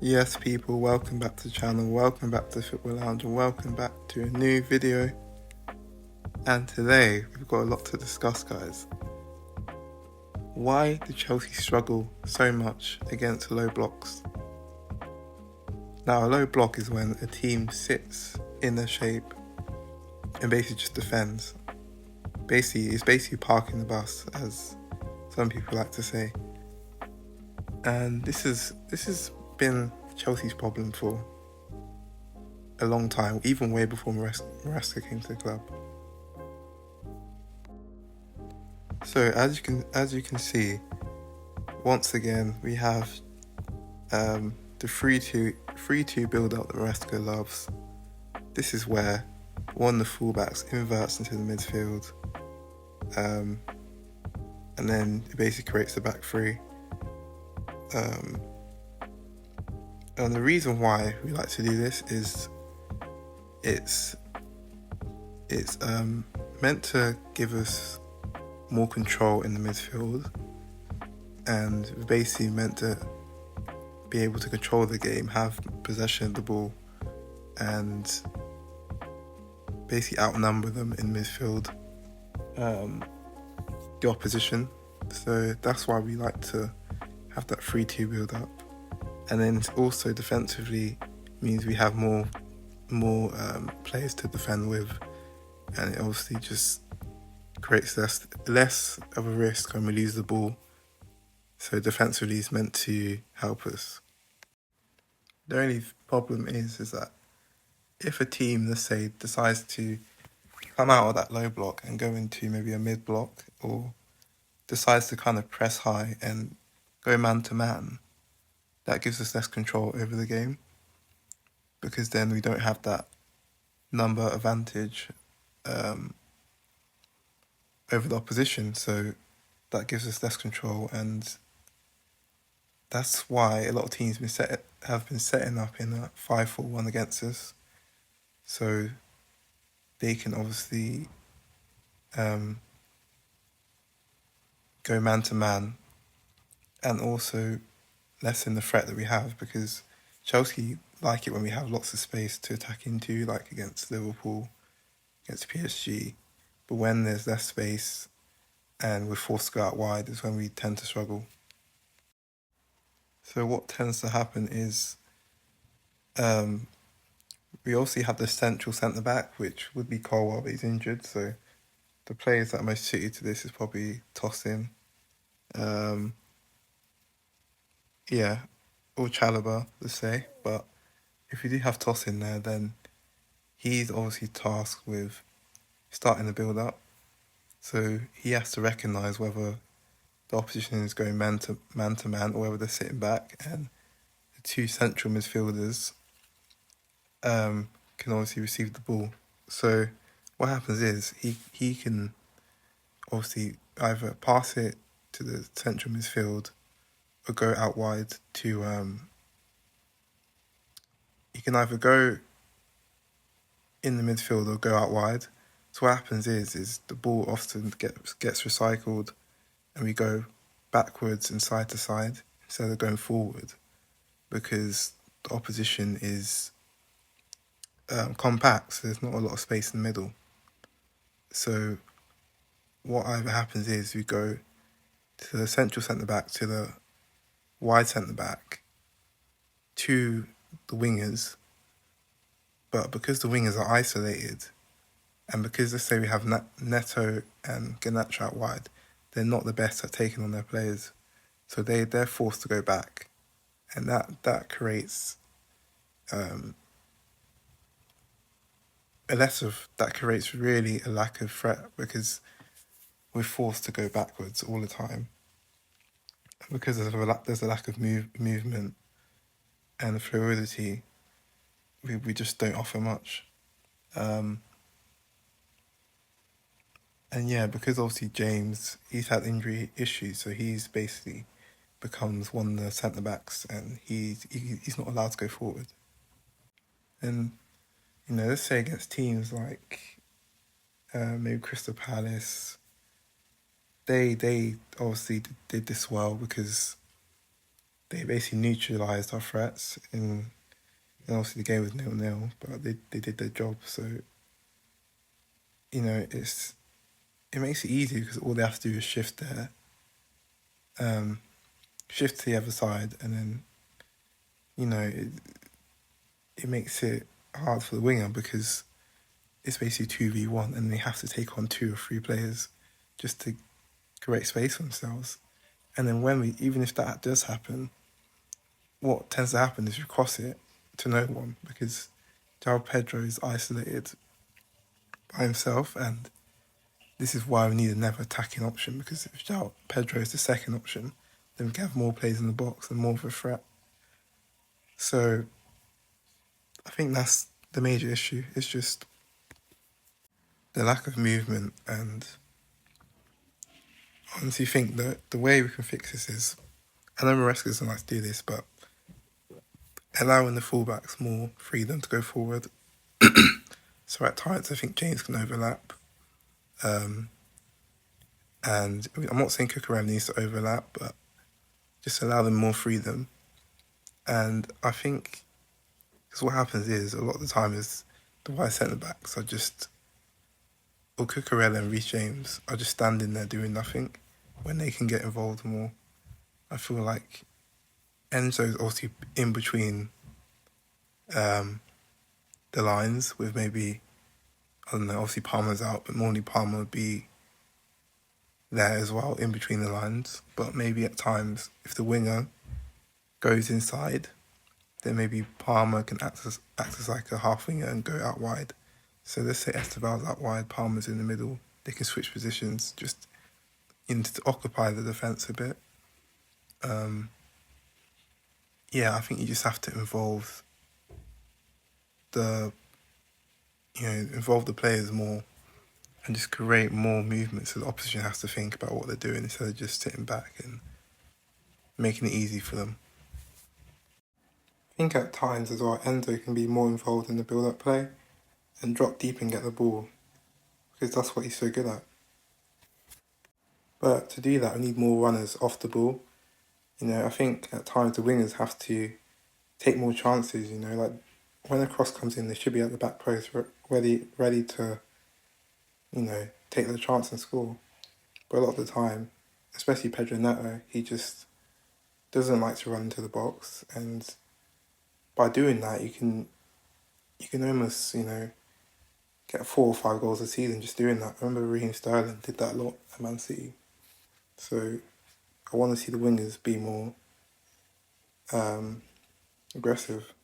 Yes, people, welcome back to the channel, welcome back to Football Lounge, and welcome back to a new video. And today, we've got a lot to discuss, guys. Why do Chelsea struggle so much against low blocks? Now, a low block is when a team sits in their shape and basically just defends. It's basically parking the bus, as some people like to say. And this has been Chelsea's problem for a long time, even way before Maresca came to the club. So as you can see, once again we have the 3-2 build up that Maresca loves. This is where one of the fullbacks inverts into the midfield, and then it basically creates a back three. And the reason why we like to do this is it's meant to give us more control in the midfield, and basically meant to be able to control the game, have possession of the ball, and basically outnumber them in midfield, the opposition. So that's why we like to have that 3-2 build up. And then also defensively means we have more players to defend with, and it obviously just creates less of a risk when we lose the ball. So defensively is meant to help us. The only problem is that if a team, let's say, decides to come out of that low block and go into maybe a mid block, or decides to kind of press high and go man to man, that gives us less control over the game, because then we don't have that number advantage over the opposition. So that gives us less control, and that's why a lot of teams have been setting up in a 5-4-1 against us. So they can obviously go man to man, and also lessen the threat that we have, because Chelsea like it when we have lots of space to attack into, like against Liverpool, against PSG. But when there's less space and we're forced to go out wide is when we tend to struggle. So what tends to happen is we also have the central centre-back, which would be Colwill, but he's injured. So the players that are most suited to this is probably Tosin, or Chalobah, let's say. But if we do have Tosin there, then he's obviously tasked with starting the build-up. So he has to recognise whether the opposition is going man to man, or whether they're sitting back, and the two central midfielders can obviously receive the ball. So what happens is he can obviously either pass it to the central midfield or go out wide to he can either go in the midfield or go out wide. So what happens is the ball often gets recycled, and we go backwards and side to side instead of going forward, because the opposition is compact, so there's not a lot of space in the middle. So what either happens is we go to the central centre-back, to the wide centre-back, to the wingers, but because the wingers are isolated, and because, let's say, we have Neto and Garnacho out wide, they're not the best at taking on their players. So they're forced to go back. And that creates really a lack of threat, because we're forced to go backwards all the time. Because there's a lack of movement and fluidity, we just don't offer much. And yeah, because obviously James, he's had injury issues, so he's basically becomes one of the centre-backs, and he's not allowed to go forward. And, let's say against teams like maybe Crystal Palace, they obviously did this well, because they basically neutralised our threats and obviously the game was 0-0, but they did their job. So, it makes it easy because all they have to do is shift shift to the other side, and then, it makes it hard for the winger because it's basically 2v1 and they have to take on 2 or 3 players just to create space for themselves. And then even if that does happen, what tends to happen is you cross it to no one because João Pedro is isolated by himself, and this is why we need another attacking option, because if João Pedro is the second option, then we can have more players in the box and more of a threat. So I think that's the major issue. It's just the lack of movement, and I honestly think that the way we can fix this is, I know Maresca doesn't like to do this, but allowing the fullbacks more freedom to go forward. So at times I think James can overlap. And I'm not saying Cucurella needs to overlap, but just allow them more freedom. And I think, because what happens is, a lot of the time is the wide centre-backs are just, or Cucurella and Reece James are just standing there doing nothing when they can get involved more. I feel like Enzo's obviously in between the lines with maybe, I don't know, obviously Palmer's out, but normally Palmer would be there as well in between the lines. But maybe at times, if the winger goes inside, then maybe Palmer can act as like a half winger and go out wide. So let's say Esteval's out wide, Palmer's in the middle. They can switch positions just to occupy the defence a bit. I think you just have to involve the players more and just create more movement so the opposition has to think about what they're doing instead of just sitting back and making it easy for them. I think at times as well, Enzo can be more involved in the build-up play and drop deep and get the ball because that's what he's so good at. But to do that, we need more runners off the ball. I think at times the wingers have to take more chances, like when a cross comes in, they should be at the back post ready to, take the chance and score. But a lot of the time, especially Pedro Neto, he just doesn't like to run into the box, and by doing that, you can almost, get 4 or 5 goals a season just doing that. I remember Raheem Sterling did that a lot at Man City. So I want to see the wingers be more aggressive.